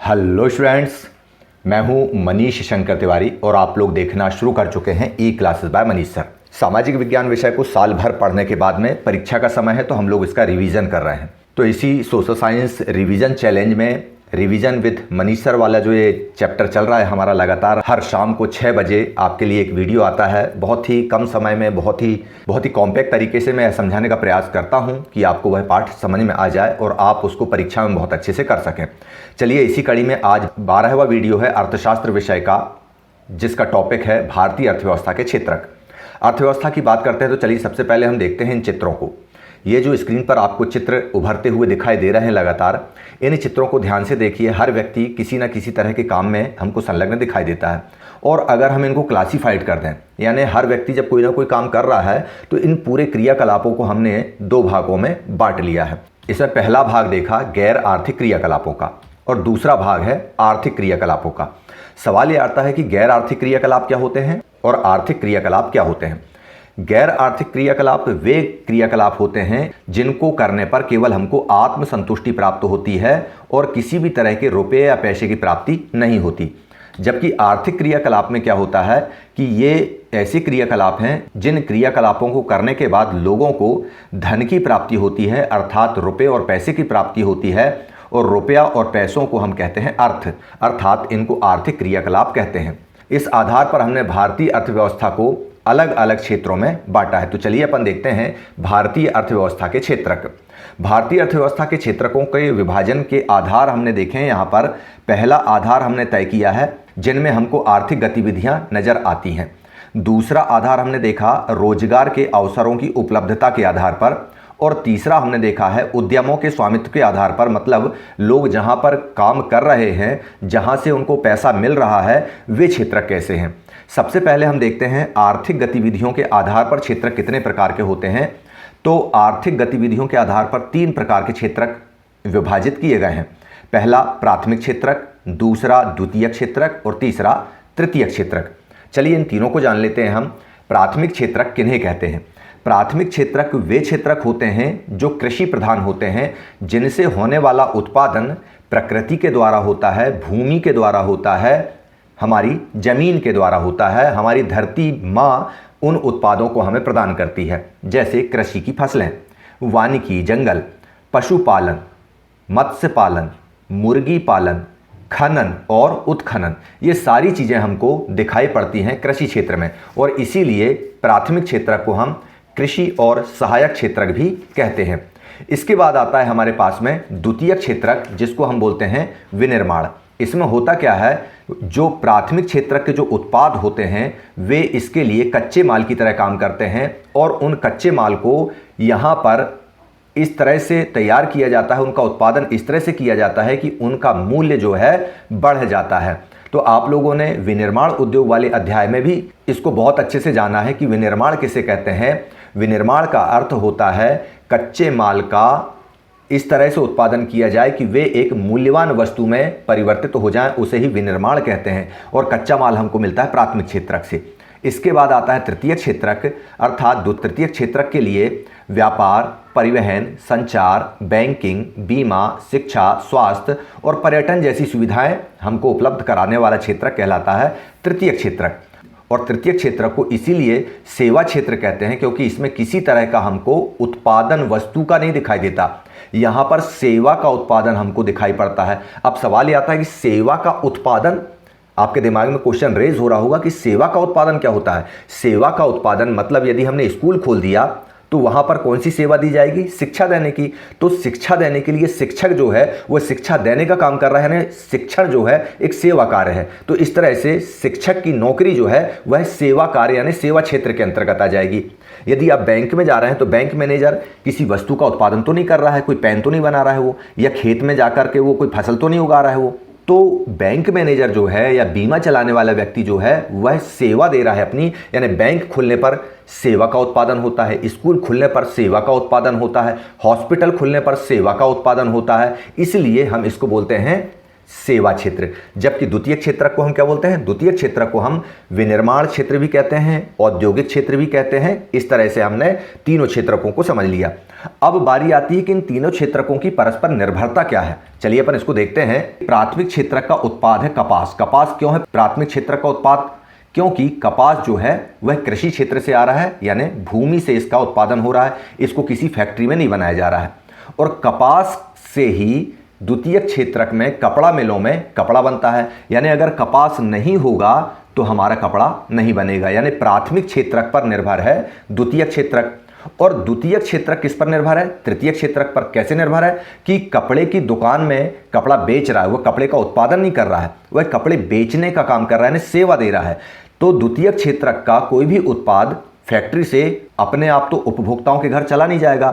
Hello students, मैं हूं मनीष शंकर तिवारी और आप लोग देखना शुरू कर चुके हैं ई क्लासेस बाय मनीष सर। सामाजिक विज्ञान विषय को साल भर पढ़ने के बाद में परीक्षा का समय है तो हम लोग इसका रिवीजन कर रहे हैं। तो इसी सोशल साइंस रिवीजन चैलेंज में रिवीजन विद मनीष सर वाला जो ये चैप्टर चल रहा है हमारा, लगातार हर शाम को 6 बजे आपके लिए एक वीडियो आता है। बहुत ही कम समय में बहुत ही कॉम्पैक्ट तरीके से मैं समझाने का प्रयास करता हूं कि आपको वह पाठ समझ में आ जाए और आप उसको परीक्षा में बहुत अच्छे से कर सकें। चलिए, इसी कड़ी में आज 12वां वीडियो है अर्थशास्त्र विषय का, जिसका टॉपिक है भारतीय अर्थव्यवस्था के क्षेत्रक। अर्थव्यवस्था की बात करते हैं तो चलिए सबसे पहले हम देखते हैं इन चित्रों को। ये जो स्क्रीन पर आपको चित्र उभरते हुए दिखाई दे रहे हैं लगातार, इन चित्रों को ध्यान से देखिए। हर व्यक्ति किसी न किसी तरह के काम में हमको संलग्न दिखाई देता है और अगर हम इनको क्लासीफाइड कर दें, यानी हर व्यक्ति जब कोई ना कोई काम कर रहा है तो इन पूरे क्रियाकलापों को हमने 2 भागों में बांट लिया है। इसमें पहला भाग देखा गैर आर्थिक क्रियाकलापों का और दूसरा भाग है आर्थिक क्रियाकलापों का। सवाल ये आता है कि गैर आर्थिक क्रियाकलाप क्या होते हैं और आर्थिक क्रियाकलाप क्या होते हैं। गैर आर्थिक क्रियाकलाप वे क्रियाकलाप होते हैं जिनको करने पर केवल हमको आत्म संतुष्टि प्राप्त होती है और किसी भी तरह के रुपए या पैसे की प्राप्ति नहीं होती। जबकि आर्थिक क्रियाकलाप में क्या होता है कि ये ऐसे क्रियाकलाप हैं जिन क्रियाकलापों को करने के बाद लोगों को धन की प्राप्ति होती है, अर्थात रुपए और पैसे की प्राप्ति होती है। और रुपया और पैसों को हम कहते हैं अर्थ, अर्थात इनको आर्थिक क्रियाकलाप कहते हैं। इस आधार पर हमने भारतीय अर्थव्यवस्था को अलग अलग क्षेत्रों में बांटा है। तो चलिए अपन देखते हैं भारतीय अर्थव्यवस्था के क्षेत्रक। भारतीय अर्थव्यवस्था के क्षेत्रकों के विभाजन के आधार हमने देखे हैं। यहाँ पर पहला आधार हमने तय किया है जिनमें हमको आर्थिक गतिविधियां नजर आती हैं। दूसरा आधार हमने देखा रोजगार के अवसरों की उपलब्धता के आधार पर, और तीसरा हमने देखा है उद्यमों के स्वामित्व के आधार पर, मतलब लोग जहां पर काम कर रहे हैं, जहां से उनको पैसा मिल रहा है, वे क्षेत्रक कैसे हैं। सबसे पहले हम देखते हैं आर्थिक गतिविधियों के आधार पर क्षेत्रक कितने प्रकार के होते हैं। तो आर्थिक गतिविधियों के आधार पर 3 प्रकार के क्षेत्रक विभाजित किए गए हैं। पहला प्राथमिक क्षेत्रक, दूसरा द्वितीयक क्षेत्रक और तीसरा तृतीयक क्षेत्रक। चलिए इन तीनों को जान लेते हैं हम। प्राथमिक क्षेत्रक किन्हें कहते हैं। प्राथमिक क्षेत्रक वे क्षेत्रक होते हैं जो कृषि प्रधान होते हैं, जिनसे होने वाला उत्पादन प्रकृति के द्वारा होता है, भूमि के द्वारा होता है, हमारी जमीन के द्वारा होता है। हमारी धरती माँ उन उत्पादों को हमें प्रदान करती है, जैसे कृषि की फसलें, वानिकी जंगल, पशुपालन, मत्स्य पालन, मुर्गी पालन, खनन और उत्खनन। ये सारी चीज़ें हमको दिखाई पड़ती हैं कृषि क्षेत्र में, और इसीलिए प्राथमिक क्षेत्रक को हम कृषि और सहायक क्षेत्रक भी कहते हैं। इसके बाद आता है हमारे पास में द्वितीयक क्षेत्रक, जिसको हम बोलते हैं विनिर्माण। इसमें होता क्या है, जो प्राथमिक क्षेत्रक के जो उत्पाद होते हैं वे इसके लिए कच्चे माल की तरह काम करते हैं और उन कच्चे माल को यहाँ पर इस तरह से तैयार किया जाता है, उनका उत्पादन इस तरह से किया जाता है कि उनका मूल्य जो है बढ़ जाता है। तो आप लोगों ने विनिर्माण उद्योग वाले अध्याय में भी इसको बहुत अच्छे से जाना है कि विनिर्माण किसे कहते हैं। विनिर्माण का अर्थ होता है कच्चे माल का इस तरह से उत्पादन किया जाए कि वे एक मूल्यवान वस्तु में परिवर्तित हो जाएं, उसे ही विनिर्माण कहते हैं। और कच्चा माल हमको मिलता है प्राथमिक क्षेत्रक से। इसके बाद आता है तृतीयक क्षेत्रक, अर्थात तृतीयक क्षेत्रक के लिए व्यापार, परिवहन, संचार, बैंकिंग, बीमा, शिक्षा, स्वास्थ्य और पर्यटन जैसी सुविधाएं हमको उपलब्ध कराने वाला क्षेत्रक कहलाता है तृतीयक क्षेत्रक। और तृतीयक क्षेत्रक को इसीलिए सेवा क्षेत्र कहते हैं क्योंकि इसमें किसी तरह का हमको उत्पादन वस्तु का नहीं दिखाई देता, यहाँ पर सेवा का उत्पादन हमको दिखाई पड़ता है। अब सवाल ये आता है कि सेवा का उत्पादन, आपके दिमाग में क्वेश्चन रेज हो रहा होगा कि सेवा का उत्पादन क्या होता है। सेवा का उत्पादन मतलब यदि हमने स्कूल खोल दिया तो वहां पर कौन सी सेवा दी जाएगी, शिक्षा देने की। तो शिक्षा देने के लिए शिक्षक जो है वह शिक्षा देने का काम कर रहा है, यानी शिक्षण जो है एक सेवा कार्य है। तो इस तरह से शिक्षक की नौकरी जो है वह सेवा कार्य यानी सेवा क्षेत्र के अंतर्गत आ जाएगी। यदि आप बैंक में जा रहे हैं तो बैंक मैनेजर किसी वस्तु का उत्पादन तो नहीं कर रहा है, कोई पेन तो नहीं बना रहा है वो, या खेत में जाकर के वो कोई फसल तो नहीं उगा रहा है वो। तो बैंक मैनेजर जो है या बीमा चलाने वाला व्यक्ति जो है वह सेवा दे रहा है अपनी, यानी बैंक खुलने पर सेवा का उत्पादन होता है, स्कूल खुलने पर सेवा का उत्पादन होता है, हॉस्पिटल खुलने पर सेवा का उत्पादन होता है। इसलिए हम इसको बोलते हैं सेवा क्षेत्र। जबकि द्वितीयक क्षेत्रक को हम क्या बोलते हैं? द्वितीयक क्षेत्रक को हम विनिर्माण क्षेत्र भी कहते हैं, औद्योगिक क्षेत्र भी कहते हैं। इस तरह से हमने तीनों क्षेत्रकों को समझ लिया। अब बारी आती है कि इन तीनों क्षेत्रकों की परस्पर निर्भरता क्या है। चलिए अपन इसको देखते हैं। प्राथमिक क्षेत्रक का उत्पाद है कपास। कपास क्यों है प्राथमिक क्षेत्रक का उत्पाद? क्योंकि कपास जो है वह कृषि क्षेत्र से आ रहा है, यानी भूमि से इसका उत्पादन हो रहा है, इसको किसी फैक्ट्री में नहीं बनाया जा रहा है। और कपास से ही द्वितीयक क्षेत्रक में कपड़ा मिलों में कपड़ा बनता है, यानी अगर कपास नहीं होगा तो हमारा कपड़ा नहीं बनेगा। यानी प्राथमिक क्षेत्रक पर निर्भर है द्वितीयक क्षेत्रक। और द्वितीयक क्षेत्रक किस पर निर्भर है? तृतीयक क्षेत्रक पर। कैसे निर्भर है? कि कपड़े की दुकान में कपड़ा बेच रहा है, वह कपड़े का उत्पादन नहीं कर रहा है, वह कपड़े बेचने का काम कर रहा है, यानी सेवा दे रहा है। तो द्वितीयक क्षेत्रक का कोई भी उत्पाद फैक्ट्री से अपने आप तो उपभोक्ताओं के घर चला नहीं जाएगा।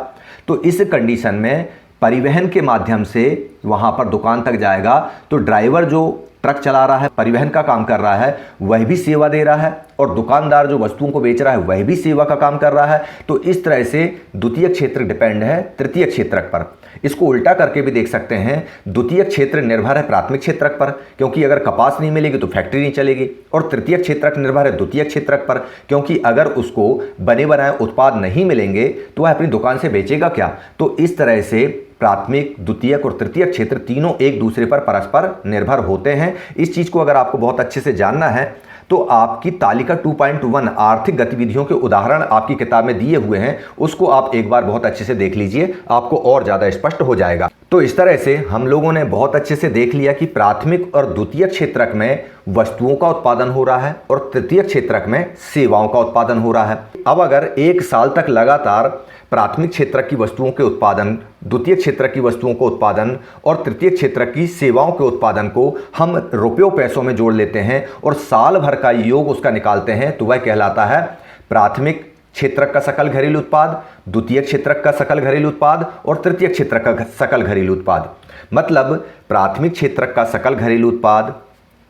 तो इस कंडीशन में परिवहन के माध्यम से वहां पर दुकान तक जाएगा। तो ड्राइवर जो ट्रक चला रहा है, परिवहन का काम कर रहा है, वह भी सेवा दे रहा है, और दुकानदार जो वस्तुओं को बेच रहा है वह भी सेवा का काम कर रहा है। तो इस तरह से द्वितीयक क्षेत्र डिपेंड है तृतीयक क्षेत्रक पर। इसको उल्टा करके भी देख सकते हैं, द्वितीयक क्षेत्र निर्भर है प्राथमिक क्षेत्रक पर, क्योंकि अगर कपास नहीं मिलेगी तो फैक्ट्री नहीं चलेगी। और तृतीयक क्षेत्रक निर्भर है द्वितीयक क्षेत्रक पर, क्योंकि अगर उसको बने बनाए उत्पाद नहीं मिलेंगे तो वह अपनी दुकान से बेचेगा क्या। तो इस तरह से प्राथमिक, द्वितीयक और तृतीयक क्षेत्र तीनों एक दूसरे पर परस्पर निर्भर होते हैं। इस चीज को अगर आपको बहुत अच्छे से जानना है तो आपकी तालिका 2.1 आर्थिक गतिविधियों के उदाहरण आपकी किताब में दिए हुए हैं, उसको आप एक बार बहुत अच्छे से देख लीजिए, आपको और ज्यादा स्पष्ट हो जाएगा। तो इस तरह से हम लोगों ने बहुत अच्छे से देख लिया कि प्राथमिक और द्वितीयक क्षेत्रक में वस्तुओं का उत्पादन हो रहा है और तृतीयक क्षेत्रक में सेवाओं का उत्पादन हो रहा है। अब अगर एक साल तक लगातार प्राथमिक क्षेत्र की वस्तुओं के उत्पादन, द्वितीय क्षेत्र की वस्तुओं को उत्पादन और तृतीय क्षेत्र की सेवाओं के उत्पादन को हम रुपयों पैसों में जोड़ लेते हैं और साल भर का योग उसका निकालते हैं, तो वह कहलाता है प्राथमिक क्षेत्रक का सकल घरेलू उत्पाद, द्वितीय क्षेत्रक का सकल घरेलू उत्पाद और तृतीय क्षेत्रक का सकल घरेलू उत्पाद। मतलब प्राथमिक क्षेत्रक का सकल घरेलू उत्पाद,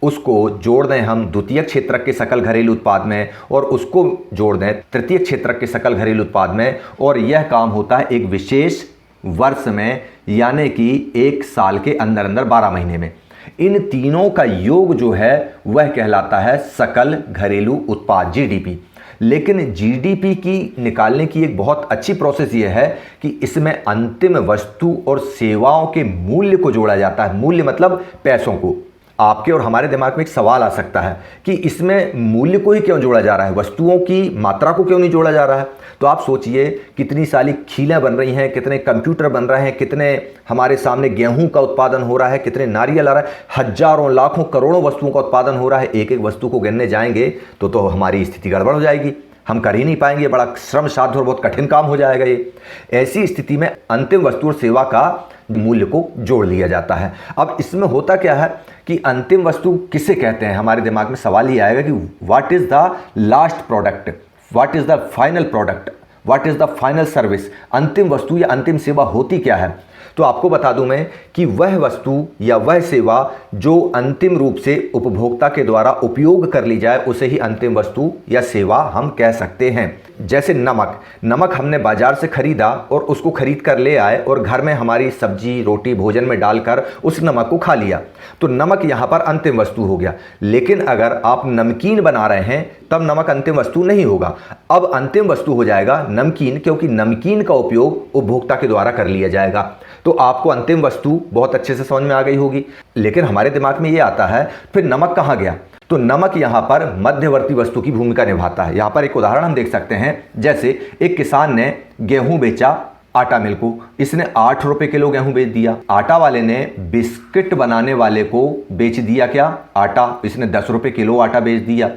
उसको जोड़ दें हम द्वितीय क्षेत्रक के सकल घरेलू उत्पाद में और उसको जोड़ दें तृतीय क्षेत्रक के सकल घरेलू उत्पाद में, और यह काम होता है एक विशेष वर्ष में, यानी कि एक साल के अंदर अंदर 12 महीने में। इन तीनों का योग जो है वह कहलाता है सकल घरेलू उत्पाद, जीडीपी। लेकिन जीडीपी की निकालने की एक बहुत अच्छी प्रोसेस यह है कि इसमें अंतिम वस्तु और सेवाओं के मूल्य को जोड़ा जाता है। मूल्य मतलब पैसों को। आपके और हमारे दिमाग में एक सवाल आ सकता है कि इसमें मूल्य को ही क्यों जोड़ा जा रहा है, वस्तुओं की मात्रा को क्यों नहीं जोड़ा जा रहा है। तो आप सोचिए कितनी सारी खीलें बन रही हैं, कितने कंप्यूटर बन रहे हैं, कितने हमारे सामने गेहूं का उत्पादन हो रहा है, कितने नारियल आ रहा है, हजारों लाखों करोड़ों वस्तुओं का उत्पादन हो रहा है। एक एक वस्तु को गिनने जाएंगे तो हमारी स्थिति गड़बड़ हो जाएगी, हम कर ही नहीं पाएंगे, बड़ा श्रम साध्य और बहुत कठिन काम हो जाएगा ये। ऐसी स्थिति में अंतिम वस्तु और सेवा का मूल्य को जोड़ लिया जाता है। अब इसमें होता क्या है कि अंतिम वस्तु किसे कहते हैं, हमारे दिमाग में सवाल ये आएगा कि what is the last product, what is the final product, what is the final service. अंतिम वस्तु या अंतिम सेवा होती क्या है। तो आपको बता दूं मैं कि वह वस्तु या वह सेवा जो अंतिम रूप से उपभोक्ता के द्वारा उपयोग कर ली जाए उसे ही अंतिम वस्तु या सेवा हम कह सकते हैं। जैसे नमक हमने बाजार से खरीदा और उसको खरीद कर ले आए और घर में हमारी सब्जी रोटी भोजन में डालकर उस नमक को खा लिया, तो नमक यहाँ पर अंतिम वस्तु हो गया। लेकिन अगर आप नमकीन बना रहे हैं तब नमक अंतिम वस्तु नहीं होगा, अब अंतिम वस्तु हो जाएगा नमकीन, क्योंकि नमकीन का उपयोग उपभोक्ता के द्वारा कर लिया जाएगा। तो आपको अंतिम वस्तु बहुत अच्छे से समझ में आ गई होगी। लेकिन हमारे दिमाग में ये आता है फिर नमक कहाँ गया। तो नमक यहाँ पर मध्यवर्ती वस्तु की भूमिका निभाता है। यहाँ पर एक उदाहरण हम देख सकते हैं, जैसे एक किसान ने गेहूं बेचा आटा मिल को, इसने 8 रुपए किलो गेहूं बेच दिया। आटा वाले ने बिस्किट बनाने वाले को बेच दिया क्या, आटा, इसने 10 रुपए किलो आटा बेच दिया।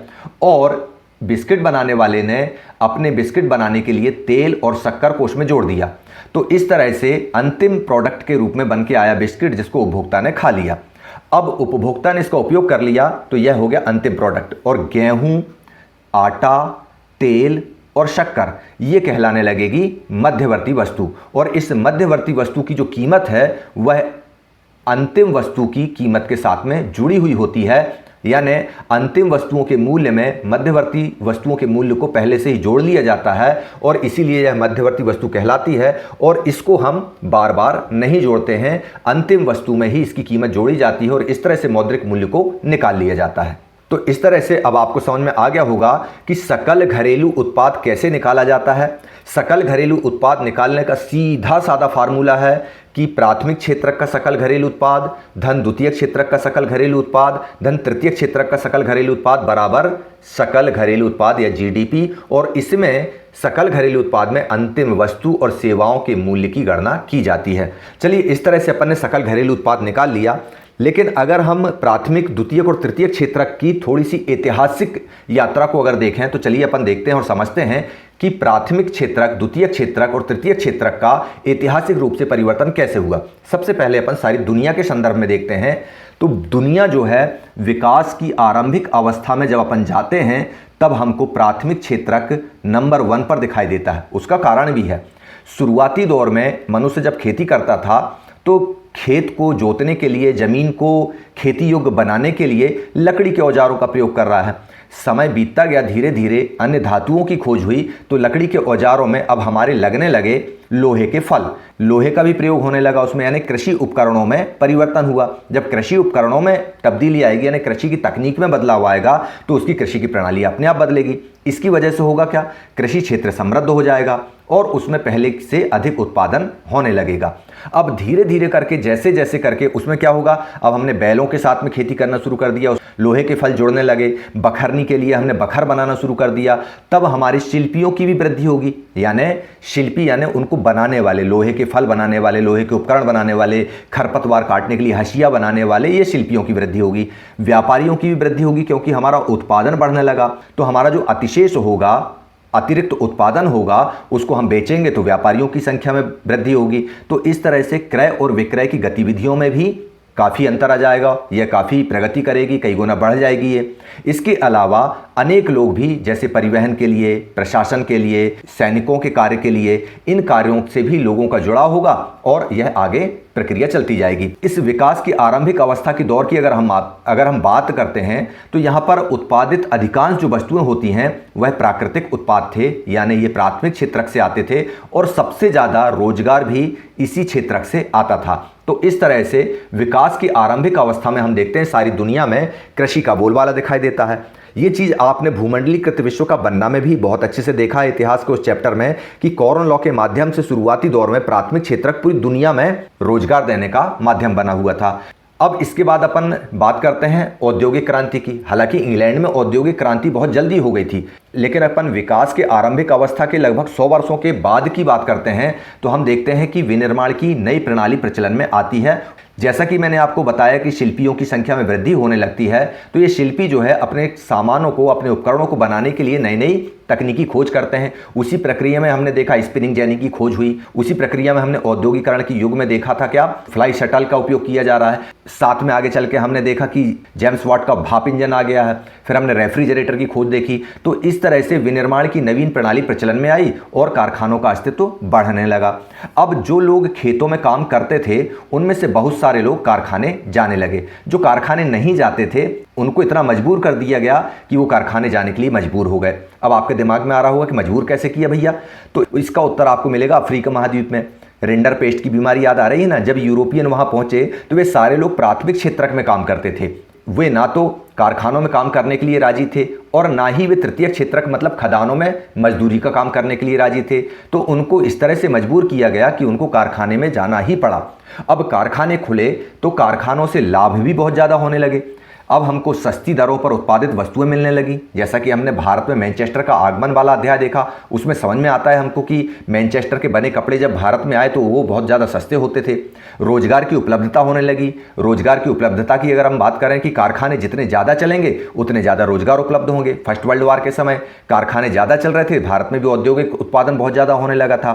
और बिस्किट बनाने वाले ने अपने बिस्किट बनाने के लिए तेल और शक्कर को उसमें जोड़ दिया। तो इस तरह से अंतिम प्रोडक्ट के रूप में बन के आया बिस्किट, जिसको उपभोक्ता ने खा लिया। अब उपभोक्ता ने इसका उपयोग कर लिया तो यह हो गया अंतिम प्रोडक्ट। और गेहूं, आटा, तेल और शक्कर ये कहलाने लगेगी मध्यवर्ती वस्तु। और इस मध्यवर्ती वस्तु की जो कीमत है वह अंतिम वस्तु की कीमत के साथ में जुड़ी हुई होती है। यानी अंतिम वस्तुओं के मूल्य में मध्यवर्ती वस्तुओं के मूल्य को पहले से ही जोड़ लिया जाता है और इसीलिए यह मध्यवर्ती वस्तु कहलाती है और इसको हम बार बार नहीं जोड़ते हैं, अंतिम वस्तु में ही इसकी कीमत जोड़ी जाती है और इस तरह से मौद्रिक मूल्य को निकाल लिया जाता है। तो इस तरह से अब आपको समझ में आ गया होगा कि सकल घरेलू उत्पाद कैसे निकाला जाता है। सकल घरेलू उत्पाद निकालने का सीधा साधा फार्मूला है कि प्राथमिक क्षेत्रक का सकल घरेलू उत्पाद धन द्वितीयक क्षेत्रक का सकल घरेलू उत्पाद धन तृतीयक क्षेत्रक का सकल घरेलू उत्पाद बराबर सकल घरेलू उत्पाद या जीडीपी, और इसमें सकल घरेलू उत्पाद में अंतिम वस्तु और सेवाओं के मूल्य की गणना की जाती है। चलिए, इस तरह से अपन ने सकल घरेलू उत्पाद निकाल लिया। लेकिन अगर हम प्राथमिक द्वितीयक और तृतीयक क्षेत्रक की थोड़ी सी ऐतिहासिक यात्रा को अगर देखें तो चलिए अपन देखते हैं और समझते हैं कि प्राथमिक क्षेत्रक, द्वितीयक क्षेत्रक और तृतीयक क्षेत्रक का ऐतिहासिक रूप से परिवर्तन कैसे हुआ। सबसे पहले अपन सारी दुनिया के संदर्भ में देखते हैं। तो दुनिया जो है विकास की आरंभिक अवस्था में जब अपन जाते हैं तब हमको प्राथमिक क्षेत्रक नंबर 1 पर दिखाई देता है। उसका कारण भी है, शुरुआती दौर में मनुष्य जब खेती करता था तो खेत को जोतने के लिए, जमीन को खेती योग्य बनाने के लिए लकड़ी के औजारों का प्रयोग कर रहा है। समय बीतता गया, धीरे धीरे अन्य धातुओं की खोज हुई तो लकड़ी के औजारों में अब हमारे लगने लगे लोहे के फल, लोहे का भी प्रयोग होने लगा उसमें, यानी कृषि उपकरणों में परिवर्तन हुआ। जब कृषि उपकरणों में तब्दीली आएगी, यानी कृषि की तकनीक में बदलाव आएगा, तो उसकी कृषि की प्रणाली अपने आप बदलेगी। इसकी वजह से होगा क्या, कृषि क्षेत्र समृद्ध हो जाएगा और उसमें पहले से अधिक उत्पादन होने लगेगा। अब धीरे धीरे करके, जैसे जैसे करके उसमें क्या होगा, अब हमने बैलों के साथ में खेती करना शुरू कर दिया, लोहे के फल जोड़ने लगे, बखरनी के लिए हमने बखर बनाना शुरू कर दिया। तब हमारे शिल्पियों की भी वृद्धि होगी, यानी शिल्पी यानी उनको बनाने वाले, लोहे के फल बनाने वाले, लोहे के उपकरण बनाने वाले, खरपतवार काटने के लिए हंसिया बनाने वाले, ये शिल्पियों की वृद्धि होगी। व्यापारियों की भी वृद्धि होगी क्योंकि हमारा उत्पादन बढ़ने लगा, तो हमारा जो अतिशेष होगा, अतिरिक्त उत्पादन होगा, उसको हम बेचेंगे तो व्यापारियों की संख्या में वृद्धि होगी। तो इस तरह से क्रय और विक्रय की गतिविधियों में भी काफ़ी अंतर आ जाएगा, यह काफ़ी प्रगति करेगी, कई गुना बढ़ जाएगी ये। इसके अलावा अनेक लोग भी, जैसे परिवहन के लिए, प्रशासन के लिए, सैनिकों के कार्य के लिए, इन कार्यों से भी लोगों का जुड़ाव होगा और यह आगे प्रक्रिया चलती जाएगी। इस विकास की आरंभिक अवस्था की दौर की अगर हम बात करते हैं तो यहाँ पर उत्पादित अधिकांश जो वस्तुएं होती हैं वह प्राकृतिक उत्पाद थे, यानी ये प्राथमिक क्षेत्रक से आते थे और सबसे ज़्यादा रोजगार भी इसी क्षेत्रक से आता था। तो इस तरह से विकास की आरंभिक अवस्था में हम देखते हैं सारी दुनिया में कृषि का बोलबाला दिखाई देता है। ये चीज़ आपने भूमंडलीकृत विश्व का बनना में भी बहुत अच्छे से देखा है इतिहास के उस चैप्टर में कि कॉर्न लॉ के माध्यम से शुरुआती दौर में प्राथमिक क्षेत्रक पूरी दुनिया में रोजगार देने का माध्यम बना हुआ था। अब इसके बाद अपन बात करते हैं औद्योगिक क्रांति की। हालांकि इंग्लैंड में औद्योगिक क्रांति बहुत जल्दी हो गई थी, लेकिन अपन विकास के आरंभिक अवस्था के लगभग 100 वर्षों के बाद की बात करते हैं तो हम देखते हैं कि विनिर्माण की नई प्रणाली प्रचलन में आती है। जैसा कि मैंने आपको बताया कि शिल्पियों की संख्या में वृद्धि होने लगती है, तो ये शिल्पी जो है अपने सामानों को, अपने उपकरणों को बनाने के लिए नई नई तकनीकी खोज करते हैं। उसी प्रक्रिया में हमने देखा स्पिनिंग जेनी की खोज हुई, उसी प्रक्रिया में हमने औद्योगिकरण के युग में देखा था क्या, फ्लाई शटल का उपयोग किया जा रहा है। साथ में आगे चल के हमने देखा कि जेम्स वाट का भाप इंजन आ गया है, फिर हमने रेफ्रिजरेटर की खोज देखी। तो इस तरह से विनिर्माण की नवीन प्रणाली प्रचलन में आई और कारखानों का अस्तित्व बढ़ने लगा। अब जो लोग खेतों में काम करते थे उनमें से बहुत सारे लोग कारखाने जाने लगे। जो कारखाने नहीं जाते थे उनको इतना मजबूर कर दिया गया कि वो कारखाने जाने के लिए मजबूर हो गए। अब आपके दिमाग में आ रहा होगा कि मजबूर कैसे किया भैया, तो इसका उत्तर आपको मिलेगा अफ्रीका महाद्वीप में। रिंडर पेस्ट की बीमारी याद आ रही है ना, जब यूरोपियन वहाँ पहुँचे तो वे सारे लोग प्राथमिक क्षेत्रक में काम करते थे। वे ना तो कारखानों में काम करने के लिए राजी थे और ना ही वे तृतीय क्षेत्रक मतलब खदानों में मजदूरी का काम करने के लिए राजी थे। तो उनको इस तरह से मजबूर किया गया कि उनको कारखाने में जाना ही पड़ा। अब कारखाने खुले तो कारखानों से लाभ भी बहुत ज़्यादा होने लगे। अब हमको सस्ती दरों पर उत्पादित वस्तुएं मिलने लगी। जैसा कि हमने भारत में मैनचेस्टर का आगमन वाला अध्याय देखा, उसमें समझ में आता है हमको कि मैनचेस्टर के बने कपड़े जब भारत में आए तो वो बहुत ज़्यादा सस्ते होते थे। रोजगार की उपलब्धता होने लगी। रोजगार की उपलब्धता की अगर हम बात करें कि कारखाने जितने ज़्यादा चलेंगे उतने ज़्यादा रोजगार उपलब्ध होंगे। फर्स्ट वर्ल्ड वार के समय कारखाने ज़्यादा चल रहे थे, भारत में भी औद्योगिक उत्पादन बहुत ज़्यादा होने लगा था।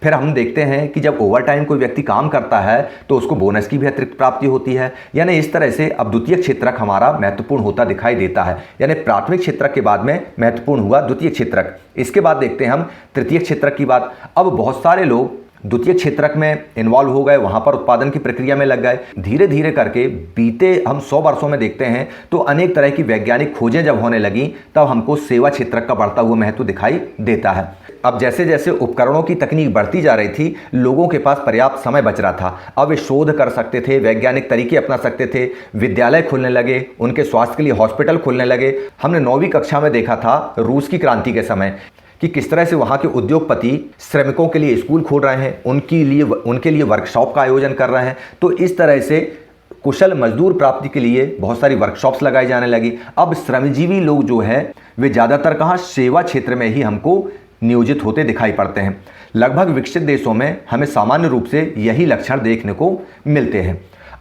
फिर हम देखते हैं कि जब ओवर टाइम कोई व्यक्ति काम करता है तो उसको बोनस की भी अतिरिक्त प्राप्ति होती है। यानी इस तरह से अब द्वितीय क्षेत्रक हमारा महत्वपूर्ण होता दिखाई देता है। यानी प्राथमिक क्षेत्रक के बाद में महत्वपूर्ण हुआ द्वितीय क्षेत्रक। इसके बाद देखते हैं हम तृतीय क्षेत्रक की बात। अब बहुत सारे लोग द्वितीय क्षेत्रक में इन्वॉल्व हो गए, वहां पर उत्पादन की प्रक्रिया में लग गए। धीरे धीरे करके बीते हम 100 वर्षों में देखते हैं तो अनेक तरह की वैज्ञानिक खोजें जब होने लगी तब हमको सेवा क्षेत्रक का बढ़ता हुआ महत्व दिखाई देता है। अब जैसे जैसे उपकरणों की तकनीक बढ़ती जा रही थी, लोगों के पास पर्याप्त समय बच रहा था। अब वे शोध कर सकते थे, वैज्ञानिक तरीके अपना सकते थे, विद्यालय खुलने लगे, उनके स्वास्थ्य के लिए हॉस्पिटल खुलने लगे। हमने 9वीं कक्षा में देखा था रूस की क्रांति के समय कि किस तरह से वहाँ के उद्योगपति श्रमिकों के लिए स्कूल खोल रहे हैं, उनके लिए वर्कशॉप का आयोजन कर रहे हैं। तो इस तरह से कुशल मजदूर प्राप्ति के लिए बहुत सारी वर्कशॉप्स लगाई जाने लगी। अब श्रमजीवी लोग जो है वे ज़्यादातर कहाँ, सेवा क्षेत्र में ही हमको नियोजित होते दिखाई पड़ते हैं। लगभग विकसित देशों में हमें सामान्य रूप से यही लक्षण देखने को मिलते हैं।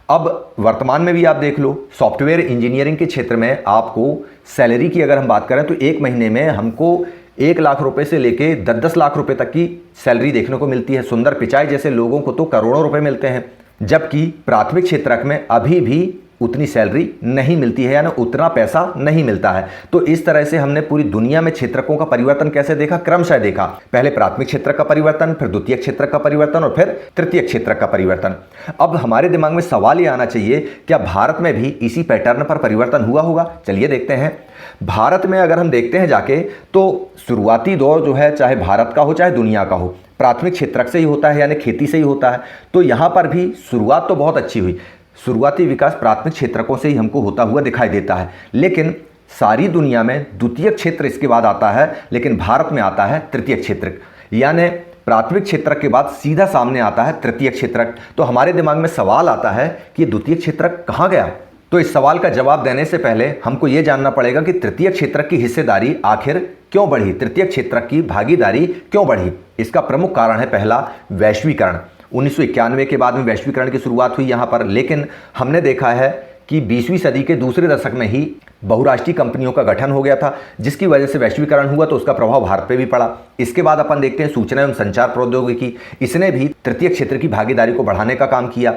अब वर्तमान में भी आप देख लो, सॉफ्टवेयर इंजीनियरिंग के क्षेत्र में आपको सैलरी की अगर हम बात करें तो एक महीने में हमको 1 लाख रुपए से लेके 10-10 लाख रुपए तक की सैलरी देखने को मिलती है। सुंदर पिचाई जैसे लोगों को तो करोड़ों रुपए मिलते हैं, जबकि प्राथमिक क्षेत्रक में अभी भी उतनी सैलरी नहीं मिलती है, यानी उतना पैसा नहीं मिलता है। तो इस तरह से हमने पूरी दुनिया में क्षेत्रकों का परिवर्तन कैसे देखा, क्रमशः देखा। पहले प्राथमिक क्षेत्रक का परिवर्तन, फिर द्वितीय क्षेत्रक का परिवर्तन और फिर तृतीय क्षेत्रक का परिवर्तन। अब हमारे दिमाग में सवाल ये आना चाहिए, क्या भारत में भी इसी पैटर्न पर परिवर्तन हुआ होगा? चलिए देखते हैं। भारत में अगर हम देखते हैं जाके तो शुरुआती दौर जो है, चाहे भारत का हो चाहे दुनिया का हो, प्राथमिक क्षेत्रक से ही होता है, यानी खेती से ही होता है। तो यहाँ पर भी शुरुआत तो बहुत अच्छी हुई, शुरुआती विकास प्राथमिक क्षेत्रकों से ही हमको होता हुआ दिखाई देता है। लेकिन सारी दुनिया में द्वितीय क्षेत्र इसके बाद आता है, लेकिन भारत में आता है तृतीय क्षेत्रक, यानी प्राथमिक क्षेत्रक के बाद सीधा सामने आता है तृतीय क्षेत्रक। तो हमारे दिमाग में सवाल आता है कि द्वितीय क्षेत्रक कहाँ गया? तो इस सवाल का जवाब देने से पहले हमको ये जानना पड़ेगा कि तृतीय क्षेत्रक की हिस्सेदारी आखिर क्यों बढ़ी, तृतीय क्षेत्रक की भागीदारी क्यों बढ़ी। इसका प्रमुख कारण है पहला, वैश्वीकरण। 1991 के बाद में वैश्वीकरण की शुरुआत हुई यहाँ पर, लेकिन हमने देखा है कि 20वीं सदी के दूसरे दशक में ही बहुराष्ट्रीय कंपनियों का गठन हो गया था, जिसकी वजह से वैश्वीकरण हुआ, तो उसका प्रभाव भारत पे भी पड़ा। इसके बाद अपन देखते हैं सूचना एवं संचार प्रौद्योगिकी, इसने भी तृतीय क्षेत्र की भागीदारी को बढ़ाने का काम किया।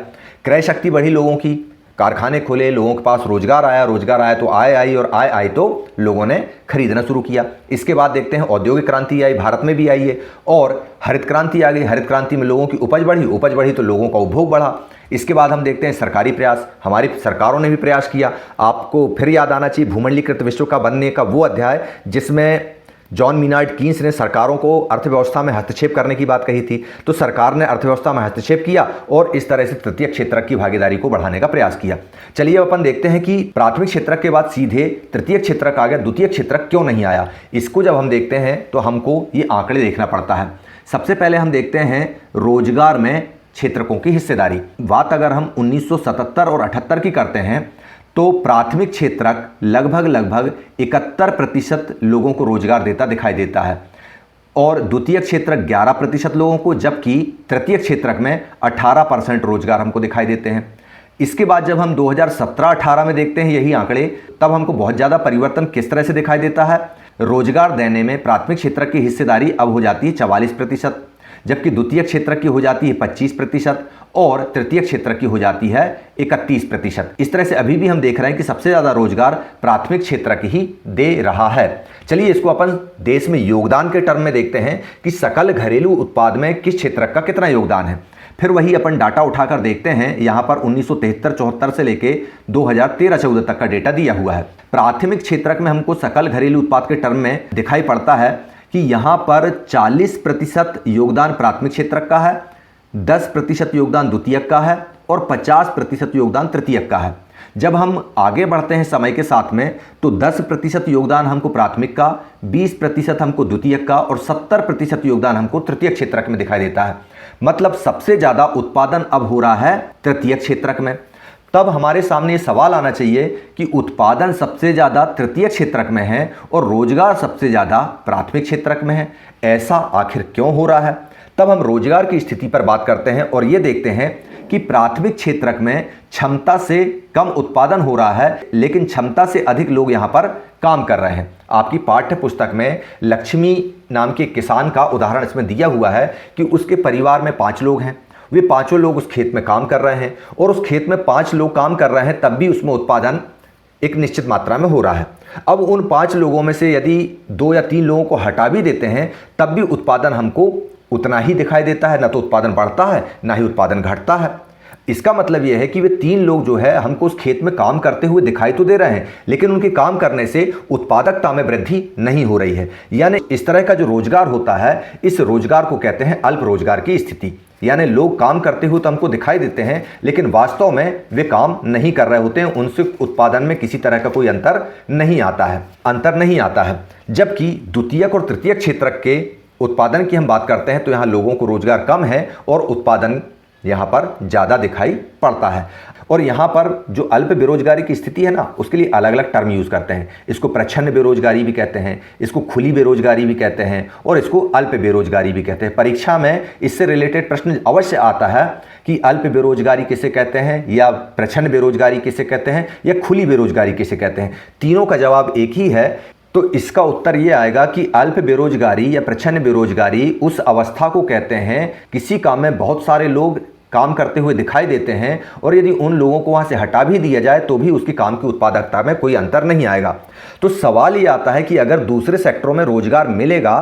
क्रय शक्ति बढ़ी लोगों की, कारखाने खुले, लोगों के पास रोजगार आया तो आय आई और आय आई तो लोगों ने खरीदना शुरू किया। इसके बाद देखते हैं औद्योगिक क्रांति आई, भारत में भी आई है, और हरित क्रांति आ गई। हरित क्रांति में लोगों की उपज बढ़ी तो लोगों का उपभोग बढ़ा। इसके बाद हम देखते हैं सरकारी प्रयास, हमारी सरकारों ने भी प्रयास किया। आपको फिर याद आना चाहिए भूमंडलीकृत विश्व का बनने का वो अध्याय जिसमें जॉन मीनार्ड कीन्स ने सरकारों को अर्थव्यवस्था में हस्तक्षेप करने की बात कही थी। तो सरकार ने अर्थव्यवस्था में हस्तक्षेप किया और इस तरह से तृतीय क्षेत्रक की भागीदारी को बढ़ाने का प्रयास किया। चलिए अब अपन देखते हैं कि प्राथमिक क्षेत्रक के बाद सीधे तृतीय क्षेत्रक आ गया, द्वितीय क्षेत्रक क्यों नहीं आया। इसको जब हम देखते हैं तो हमको ये आंकड़े देखना पड़ता है। सबसे पहले हम देखते हैं रोजगार में क्षेत्रकों की हिस्सेदारी। बात अगर हम 1977 और 78 की करते हैं तो प्राथमिक क्षेत्रक लगभग 71% लोगों को रोजगार देता दिखाई देता है, और द्वितीय क्षेत्रक 11% लोगों को, जबकि तृतीय क्षेत्रक में 18% रोजगार हमको दिखाई देते हैं। इसके बाद जब हम 2017-18 में देखते हैं यही आंकड़े, तब हमको बहुत ज़्यादा परिवर्तन किस तरह से दिखाई देता है। रोजगार देने में प्राथमिक क्षेत्रक की हिस्सेदारी अब हो जाती है 44%, जबकि द्वितीय क्षेत्रक की हो जाती है 25% और तृतीय क्षेत्रक की हो जाती है 31%। इस तरह से अभी भी हम देख रहे हैं कि सबसे ज़्यादा रोजगार प्राथमिक क्षेत्रक ही दे रहा है। चलिए इसको अपन देश में योगदान के टर्म में देखते हैं कि सकल घरेलू उत्पाद में किस क्षेत्रक का कितना योगदान है। फिर वही अपन डाटा उठाकर देखते हैं। यहाँ पर 1973-74 से लेके 2013-14 तक का डेटा दिया हुआ है। प्राथमिक क्षेत्रक में हमको सकल घरेलू उत्पाद के टर्म में दिखाई पड़ता है कि यहाँ पर 40% योगदान प्राथमिक क्षेत्रक का है, 10% योगदान द्वितीयक का है और 50% योगदान तृतीयक का है। जब हम आगे बढ़ते हैं समय के साथ में तो 10% योगदान हमको प्राथमिक का, 20% हमको द्वितीयक का और 70% योगदान हमको तृतीय क्षेत्रक में दिखाई देता है। मतलब सबसे ज़्यादा उत्पादन अब हो रहा है तृतीय क्षेत्रक में। तब हमारे सामने ये सवाल आना चाहिए कि उत्पादन सबसे ज़्यादा तृतीय क्षेत्रक में है और रोजगार सबसे ज़्यादा प्राथमिक क्षेत्रक में है। ऐसा आखिर क्यों हो रहा है? तब हम रोजगार की स्थिति पर बात करते हैं और ये देखते हैं कि प्राथमिक क्षेत्रक में क्षमता से कम उत्पादन हो रहा है, लेकिन क्षमता से अधिक लोग यहाँ पर काम कर रहे हैं। आपकी पाठ्य पुस्तक में लक्ष्मी नाम के किसान का उदाहरण इसमें दिया हुआ है कि उसके परिवार में 5 लोग हैं, वे पांचों लोग उस खेत में काम कर रहे हैं और उस खेत में 5 लोग काम कर रहे हैं, तब भी उसमें उत्पादन एक निश्चित मात्रा में हो रहा है। अब उन 5 लोगों में से यदि 2 या 3 लोगों को हटा भी देते हैं तब भी उत्पादन हमको उतना ही दिखाई देता है, ना तो उत्पादन बढ़ता है ना ही उत्पादन घटता है। इसका मतलब यह है कि वे 3 लोग जो है हमको उस खेत में काम करते हुए दिखाई तो दे रहे हैं, लेकिन उनके काम करने से उत्पादकता में वृद्धि नहीं हो रही है। यानी इस तरह का जो रोजगार होता है, इस रोजगार को कहते हैं अल्प रोजगार की स्थिति। यानी लोग काम करते हुए तो हमको दिखाई देते हैं, लेकिन वास्तव में वे काम नहीं कर रहे होते हैं, उनसे उत्पादन में किसी तरह का कोई अंतर नहीं आता है। जबकि द्वितीयक और तृतीयक क्षेत्र के उत्पादन की हम बात करते हैं तो यहाँ लोगों को रोजगार कम है और उत्पादन यहाँ पर ज़्यादा दिखाई पड़ता है। और यहाँ पर जो अल्प बेरोजगारी की स्थिति है ना, उसके लिए अलग अलग टर्म यूज़ करते हैं। इसको प्रच्छन्न बेरोजगारी भी कहते हैं, इसको खुली बेरोजगारी भी कहते हैं और इसको अल्प बेरोजगारी भी कहते हैं। परीक्षा में इससे रिलेटेड प्रश्न अवश्य आता है कि अल्प बेरोजगारी किसे कहते हैं, या प्रच्छन्न बेरोजगारी किसे कहते हैं, या खुली बेरोजगारी किसे कहते हैं। तीनों का जवाब एक ही है। तो इसका उत्तर ये आएगा कि अल्प बेरोजगारी या प्रच्छन्न बेरोजगारी उस अवस्था को कहते हैं किसी काम में बहुत सारे लोग काम करते हुए दिखाई देते हैं और यदि उन लोगों को वहां से हटा भी दिया जाए तो भी उसकी काम की उत्पादकता में कोई अंतर नहीं आएगा। तो सवाल ये आता है कि अगर दूसरे सेक्टरों में रोजगार मिलेगा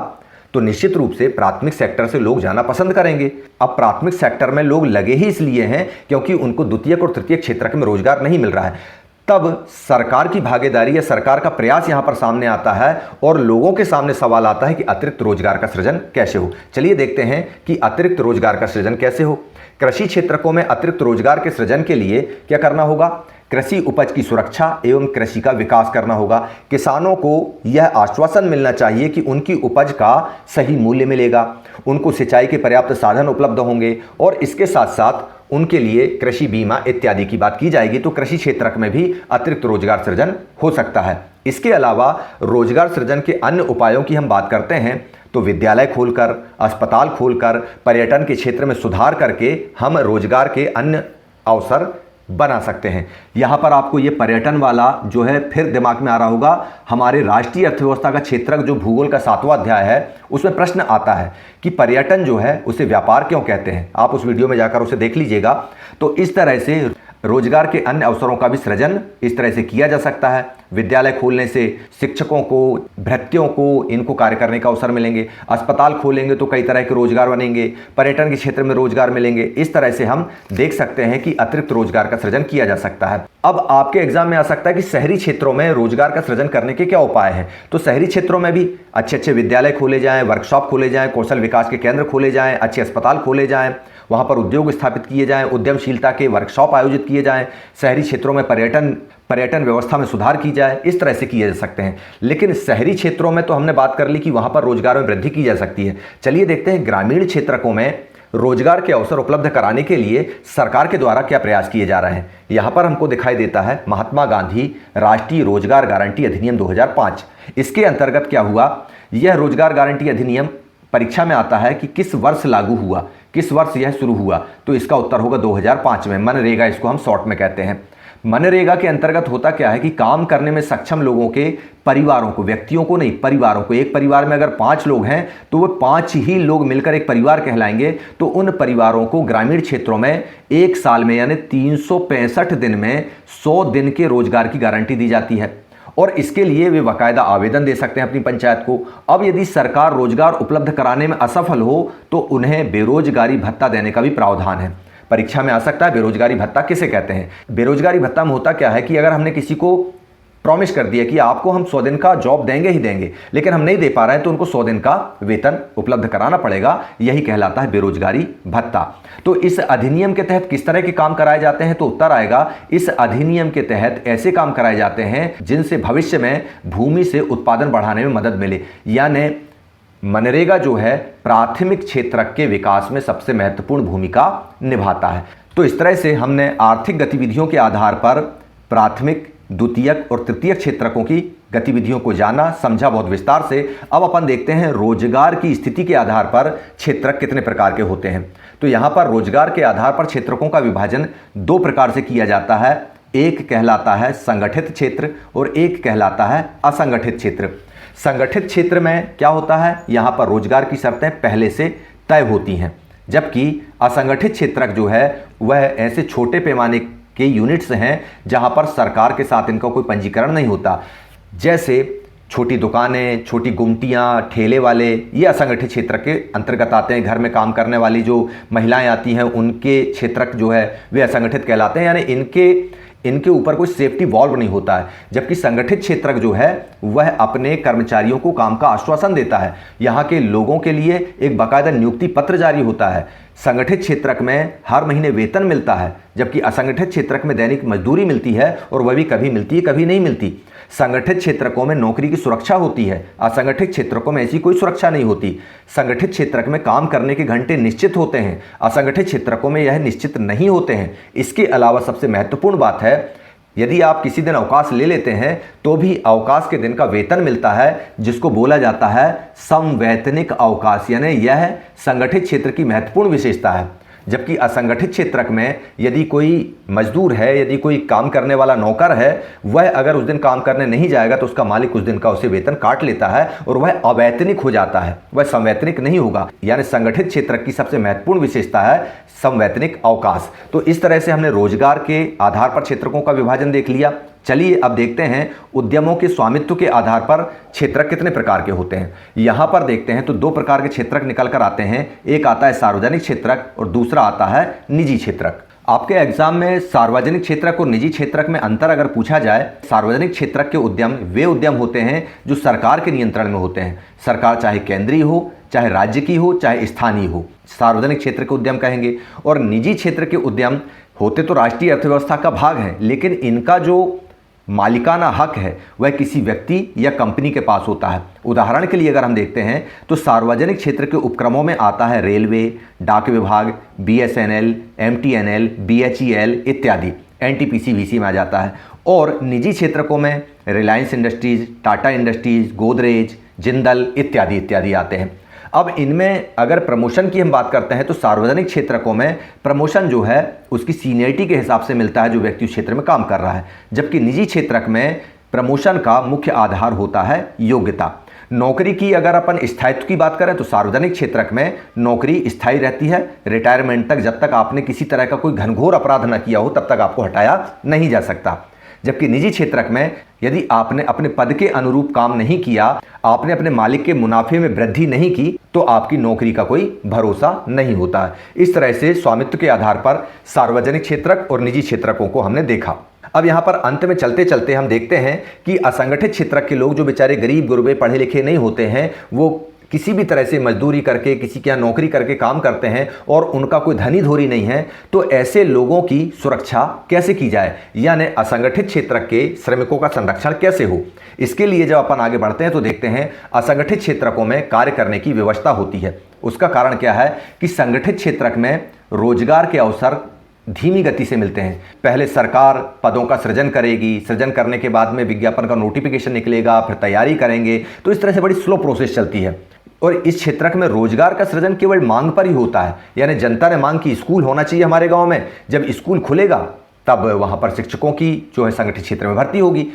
तो निश्चित रूप से प्राथमिक सेक्टर से लोग जाना पसंद करेंगे। अब प्राथमिक सेक्टर में लोग लगे ही इसलिए हैं क्योंकि उनको द्वितीयक और तृतीयक क्षेत्र में रोजगार नहीं मिल रहा है। तब सरकार की भागीदारी या सरकार का प्रयास यहां पर सामने आता है और लोगों के सामने सवाल आता है कि अतिरिक्त रोजगार का सृजन कैसे हो। चलिए देखते हैं कि अतिरिक्त रोजगार का सृजन कैसे हो। कृषि क्षेत्रों में अतिरिक्त रोजगार के सृजन के लिए क्या करना होगा? कृषि उपज की सुरक्षा एवं कृषि का विकास करना होगा। किसानों को यह आश्वासन मिलना चाहिए कि उनकी उपज का सही मूल्य मिलेगा, उनको सिंचाई के पर्याप्त साधन उपलब्ध होंगे और इसके साथ साथ उनके लिए कृषि बीमा इत्यादि की बात की जाएगी। तो कृषि क्षेत्र में भी अतिरिक्त रोजगार सृजन हो सकता है। इसके अलावा रोजगार सृजन के अन्य उपायों की हम बात करते हैं तो विद्यालय खोलकर, अस्पताल खोलकर, पर्यटन के क्षेत्र में सुधार करके हम रोजगार के अन्य अवसर बना सकते हैं। यहाँ पर आपको ये पर्यटन वाला जो है फिर दिमाग में आ रहा होगा। हमारे राष्ट्रीय अर्थव्यवस्था का क्षेत्रक जो भूगोल का 7वां अध्याय है उसमें प्रश्न आता है कि पर्यटन जो है उसे व्यापार क्यों कहते हैं। आप उस वीडियो में जाकर उसे देख लीजिएगा। तो इस तरह से रोजगार के अन्य अवसरों का भी सृजन इस तरह से किया जा सकता है। विद्यालय खोलने से शिक्षकों को, भृत्यों को इनको कार्य करने का अवसर मिलेंगे। अस्पताल खोलेंगे तो कई तरह के रोजगार बनेंगे। पर्यटन के क्षेत्र में रोजगार मिलेंगे। इस तरह से हम देख सकते हैं कि अतिरिक्त रोजगार का सृजन किया जा सकता है। अब आपके एग्जाम में आ सकता है कि शहरी क्षेत्रों में रोजगार का सृजन करने के क्या उपाय हैं। तो शहरी क्षेत्रों में भी अच्छे अच्छे विद्यालय खोले जाएं, वर्कशॉप खोले जाएं, कौशल विकास के केंद्र खोले जाएं, अच्छे अस्पताल खोले जाएं, वहाँ पर उद्योग स्थापित किए जाएं, उद्यमशीलता के वर्कशॉप आयोजित किए जाएं, शहरी क्षेत्रों में पर्यटन व्यवस्था में सुधार की जाए। इस तरह से किए जा सकते हैं। लेकिन शहरी क्षेत्रों में तो हमने बात कर ली कि वहाँ पर रोजगार में वृद्धि की जा सकती है। चलिए देखते हैं ग्रामीण क्षेत्रों में रोजगार के अवसर उपलब्ध कराने के लिए सरकार के द्वारा क्या प्रयास किए जा रहे हैं। यहाँ पर हमको दिखाई देता है महात्मा गांधी राष्ट्रीय रोजगार गारंटी अधिनियम 2005। इसके अंतर्गत क्या हुआ, यह रोजगार गारंटी अधिनियम परीक्षा में आता है कि किस वर्ष लागू हुआ, किस वर्ष यह शुरू हुआ। तो इसका उत्तर होगा 2005 में। मनरेगा इसको हम शॉर्ट में कहते हैं। मनरेगा के अंतर्गत होता क्या है कि काम करने में सक्षम लोगों के परिवारों को, व्यक्तियों को नहीं, परिवारों को, एक परिवार में अगर 5 लोग हैं तो वो 5 ही लोग मिलकर एक परिवार कहलाएंगे। तो उन परिवारों को ग्रामीण क्षेत्रों में 1 साल में यानी 365 दिन में 100 दिन के रोजगार की गारंटी दी जाती है और इसके लिए वे बाकायदा आवेदन दे सकते हैं अपनी पंचायत को। अब यदि सरकार रोजगार उपलब्ध कराने में असफल हो तो उन्हें बेरोजगारी भत्ता देने का भी प्रावधान है। परीक्षा में आ सकता है बेरोजगारी भत्ता किसे कहते हैं। बेरोजगारी भत्ता में होता क्या है कि अगर हमने किसी को प्रॉमिस कर दिया कि आपको हम 100 दिन का जॉब देंगे ही देंगे, लेकिन हम नहीं दे पा रहे हैं तो उनको 100 दिन का वेतन उपलब्ध कराना पड़ेगा। यही कहलाता है बेरोजगारी भत्ता। तो इस अधिनियम के तहत किस तरह के काम कराए जाते हैं, तो उत्तर आएगा इस अधिनियम के तहत ऐसे काम कराए जाते हैं जिनसे भविष्य में भूमि से उत्पादन बढ़ाने में मदद मिले। यानी मनरेगा जो है प्राथमिक क्षेत्र के विकास में सबसे महत्वपूर्ण भूमिका निभाता है। तो इस तरह से हमने आर्थिक गतिविधियों के आधार पर प्राथमिक, द्वितीयक और तृतीयक क्षेत्रकों की गतिविधियों को जाना, समझा बहुत विस्तार से। अब अपन देखते हैं रोजगार की स्थिति के आधार पर क्षेत्रक कितने प्रकार के होते हैं। तो यहाँ पर रोजगार के आधार पर क्षेत्रकों का विभाजन 2 प्रकार से किया जाता है। एक कहलाता है संगठित क्षेत्र और एक कहलाता है असंगठित क्षेत्र। संगठित क्षेत्र में क्या होता है, यहाँ पर रोजगार की शर्तें पहले से तय होती हैं, जबकि असंगठित क्षेत्रक जो है वह ऐसे छोटे पैमाने के यूनिट्स हैं जहाँ पर सरकार के साथ इनका कोई पंजीकरण नहीं होता। जैसे छोटी दुकानें, छोटी गुमटियाँ, ठेले वाले, ये असंगठित क्षेत्र के अंतर्गत आते हैं। घर में काम करने वाली जो महिलाएं आती हैं उनके क्षेत्र जो है वे असंगठित कहलाते हैं, यानी इनके ऊपर कोई सेफ्टी वॉल्व नहीं होता है। जबकि संगठित क्षेत्र जो है वह अपने कर्मचारियों को काम का आश्वासन देता है, यहाँ के लोगों के लिए एक बाकायदा नियुक्ति पत्र जारी होता है, संगठित क्षेत्र में हर महीने वेतन मिलता है, जबकि असंगठित क्षेत्र में दैनिक मजदूरी मिलती है और वह भी कभी मिलती है कभी नहीं मिलती। संगठित क्षेत्रों में नौकरी की सुरक्षा होती है, असंगठित क्षेत्रों में ऐसी कोई सुरक्षा नहीं होती। संगठित क्षेत्र में काम करने के घंटे निश्चित होते हैं, असंगठित क्षेत्रों में यह निश्चित नहीं होते हैं। इसके अलावा सबसे महत्वपूर्ण बात है, यदि आप किसी दिन अवकाश ले लेते हैं तो भी अवकाश के दिन का वेतन मिलता है, जिसको बोला जाता है समवैतनिक अवकाश, यानी यह संगठित क्षेत्र की महत्वपूर्ण विशेषता है। जबकि असंगठित क्षेत्र में यदि कोई मजदूर है, यदि कोई काम करने वाला नौकर है, वह अगर उस दिन काम करने नहीं जाएगा तो उसका मालिक उस दिन का उसे वेतन काट लेता है और वह अवैतनिक हो जाता है, वह संवैतनिक नहीं होगा। यानी संगठित क्षेत्र की सबसे महत्वपूर्ण विशेषता है संवैतनिक अवकाश। तो इस तरह से हमने रोजगार के आधार पर क्षेत्रकों का विभाजन देख लिया। चलिए अब देखते हैं उद्यमों के स्वामित्व के आधार पर क्षेत्रक कितने प्रकार के होते हैं। यहाँ पर देखते हैं तो दो प्रकार के क्षेत्रक निकल कर आते हैं, एक आता है सार्वजनिक क्षेत्रक और दूसरा आता है निजी क्षेत्रक। आपके एग्जाम में सार्वजनिक क्षेत्रक और निजी क्षेत्रक में अंतर अगर पूछा जाए, सार्वजनिक क्षेत्रक के उद्यम वे उद्यम होते हैं जो सरकार के नियंत्रण में होते हैं। सरकार चाहे केंद्रीय हो, चाहे राज्य की हो, चाहे स्थानीय हो, सार्वजनिक क्षेत्र के उद्यम कहेंगे। और निजी क्षेत्र के उद्यम होते तो राष्ट्रीय अर्थव्यवस्था का भाग हैं, लेकिन इनका जो मालिकाना हक है वह किसी व्यक्ति या कंपनी के पास होता है। उदाहरण के लिए अगर हम देखते हैं तो सार्वजनिक क्षेत्र के उपक्रमों में आता है रेलवे, डाक विभाग, BSNL, MTNL, BHEL इत्यादि, NTPC VC में आ जाता है। और निजी क्षेत्रकों में रिलायंस इंडस्ट्रीज, टाटा इंडस्ट्रीज, गोदरेज, जिंदल इत्यादि इत्यादि आते हैं। अब इनमें अगर प्रमोशन की हम बात करते हैं तो सार्वजनिक क्षेत्रकों में प्रमोशन जो है उसकी सीनियरिटी के हिसाब से मिलता है जो व्यक्ति उस क्षेत्र में काम कर रहा है, जबकि निजी क्षेत्रक में प्रमोशन का मुख्य आधार होता है योग्यता। नौकरी की अगर अपन स्थायित्व की बात करें तो सार्वजनिक क्षेत्रक में नौकरी स्थायी रहती है, रिटायरमेंट तक। जब तक आपने किसी तरह का कोई घनघोर अपराध न किया हो तब तक आपको हटाया नहीं जा सकता। जबकि निजी क्षेत्रक में यदि आपने अपने पद के अनुरूप काम नहीं किया, आपने अपने मालिक के मुनाफे में वृद्धि नहीं की, तो आपकी नौकरी का कोई भरोसा नहीं होता है। इस तरह से स्वामित्व के आधार पर सार्वजनिक क्षेत्रक और निजी क्षेत्रकों को हमने देखा। अब यहाँ पर अंत में चलते चलते हम देखते हैं कि असंगठित क्षेत्रक के लोग जो बेचारे गरीब गुरबे पढ़े लिखे नहीं होते हैं, वो किसी भी तरह से मजदूरी करके, किसी के यहाँ नौकरी करके काम करते हैं और उनका कोई धनी धोरी नहीं है, तो ऐसे लोगों की सुरक्षा कैसे की जाए, यानी असंगठित क्षेत्र के श्रमिकों का संरक्षण कैसे हो। इसके लिए जब अपन आगे बढ़ते हैं तो देखते हैं असंगठित क्षेत्रकों में कार्य करने की व्यवस्था होती है। उसका कारण क्या है कि संगठित क्षेत्र में रोजगार के अवसर धीमी गति से मिलते हैं। पहले सरकार पदों का सृजन करेगी, सृजन करने के बाद में विज्ञापन का नोटिफिकेशन निकलेगा, फिर तैयारी करेंगे, तो इस तरह से बड़ी स्लो प्रोसेस चलती है। और इस क्षेत्र में रोजगार का सृजन केवल मांग पर ही होता है, यानी जनता ने मांग की स्कूल होना चाहिए हमारे गांव में, जब स्कूल खुलेगा तब वहां पर शिक्षकों की जो है संगठित क्षेत्र में भर्ती होगी।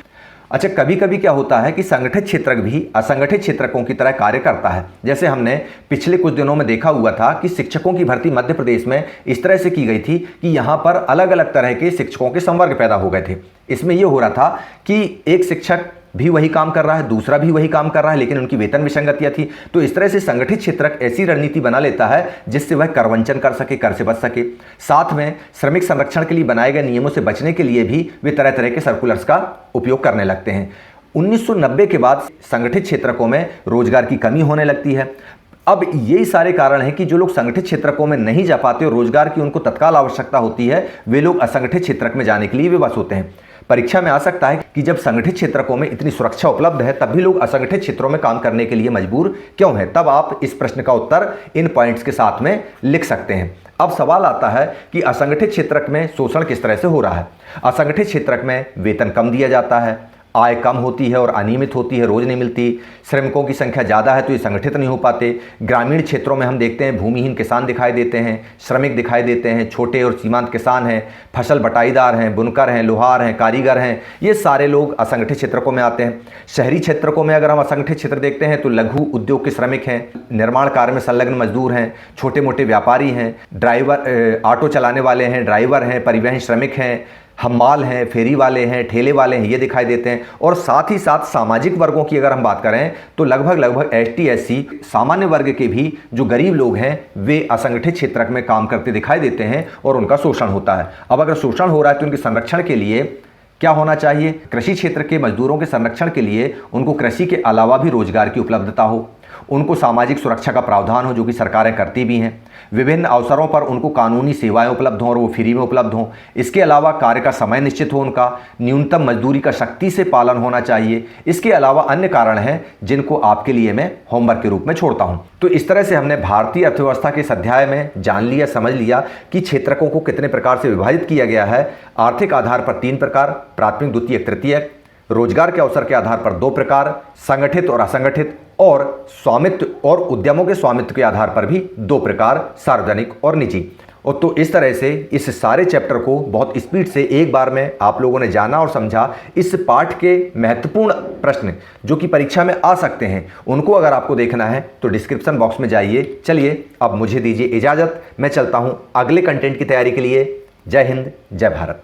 अच्छा, कभी कभी क्या होता है कि संगठित क्षेत्र भी असंगठित क्षेत्रकों की तरह कार्य करता है। जैसे हमने पिछले कुछ दिनों में देखा हुआ था कि शिक्षकों की भर्ती मध्य प्रदेश में इस तरह से की गई थी कि यहाँ पर अलग अलग तरह के शिक्षकों के संवर्ग पैदा हो गए थे। इसमें यह हो रहा था कि एक शिक्षक भी वही काम कर रहा है, दूसरा भी वही काम कर रहा है, लेकिन उनकी वेतन विसंगतियां थी। तो इस तरह से संगठित क्षेत्रक ऐसी रणनीति बना लेता है जिससे वह करवंचन कर सके, कर से बच सके। साथ में श्रमिक संरक्षण के लिए बनाए गए नियमों से बचने के लिए भी वे तरह तरह के सर्कुलर्स का उपयोग करने लगते हैं। 1990 के बाद संगठित क्षेत्रकों में रोजगार की कमी होने लगती है। अब यही सारे कारण हैं कि जो लोग संगठित क्षेत्रकों में नहीं जा पाते और रोजगार की उनको तत्काल आवश्यकता होती है, वे लोग असंगठित क्षेत्रक में जाने के लिए विवश होते हैं। परीक्षा में आ सकता है कि जब संगठित क्षेत्रकों में इतनी सुरक्षा उपलब्ध है तब भी लोग असंगठित क्षेत्रों में काम करने के लिए मजबूर क्यों हैं। तब आप इस प्रश्न का उत्तर इन पॉइंट्स के साथ में लिख सकते हैं। अब सवाल आता है कि असंगठित क्षेत्रक में शोषण किस तरह से हो रहा है। असंगठित क्षेत्रक में वेतन कम दिया जाता है, आय कम होती है और अनियमित होती है, रोज नहीं मिलती। श्रमिकों की संख्या ज़्यादा है तो ये संगठित नहीं हो पाते। ग्रामीण क्षेत्रों में हम देखते हैं भूमिहीन किसान दिखाई देते हैं, श्रमिक दिखाई देते हैं, छोटे और सीमांत किसान हैं, फसल बटाईदार हैं, बुनकर हैं, लोहार हैं, कारीगर हैं, ये सारे लोग असंगठित क्षेत्रकों में आते हैं। शहरी क्षेत्रों में अगर हम असंगठित क्षेत्र देखते हैं तो लघु उद्योग के श्रमिक हैं, निर्माण कार्य में संलग्न मजदूर हैं, छोटे मोटे व्यापारी हैं, ड्राइवर ऑटो चलाने वाले हैं, ड्राइवर हैं, परिवहन श्रमिक हैं, हमाल हैं, फेरी वाले हैं, ठेले वाले हैं, ये दिखाई देते हैं। और साथ ही साथ सामाजिक वर्गों की अगर हम बात करें तो लगभग एसटी एससी सामान्य वर्ग के भी जो गरीब लोग हैं वे असंगठित क्षेत्र में काम करते दिखाई देते हैं और उनका शोषण होता है। अब अगर शोषण हो रहा है तो उनके संरक्षण के लिए क्या होना चाहिए? कृषि क्षेत्र के मजदूरों के संरक्षण के लिए उनको कृषि के अलावा भी रोजगार की उपलब्धता हो, उनको सामाजिक सुरक्षा का प्रावधान हो, जो कि सरकारें करती भी हैं। विभिन्न अवसरों पर उनको कानूनी सेवाएं उपलब्ध हों और वो फ्री में उपलब्ध हों। इसके अलावा कार्य का समय निश्चित हो, उनका न्यूनतम मजदूरी का सख्ती से पालन होना चाहिए। इसके अलावा अन्य कारण हैं जिनको आपके लिए मैं होमवर्क के रूप में छोड़ता हूं। तो इस तरह से हमने भारतीय अर्थव्यवस्था के इस अध्याय में जान लिया, समझ लिया कि क्षेत्रकों को कितने प्रकार से विभाजित किया गया है। आर्थिक आधार पर 3 प्रकार, प्राथमिक, द्वितीयक, तृतीयक। रोजगार के अवसर के आधार पर 2 प्रकार, संगठित और असंगठित। और स्वामित्व और उद्यमों के स्वामित्व के आधार पर भी 2 प्रकार, सार्वजनिक और निजी। और तो इस तरह से इस सारे चैप्टर को बहुत स्पीड से एक बार में आप लोगों ने जाना और समझा। इस पाठ के महत्वपूर्ण प्रश्न जो कि परीक्षा में आ सकते हैं उनको अगर आपको देखना है तो डिस्क्रिप्शन बॉक्स में जाइए। चलिए अब मुझे दीजिए इजाज़त, मैं चलता हूँ अगले कंटेंट की तैयारी के लिए। जय हिंद, जय भारत।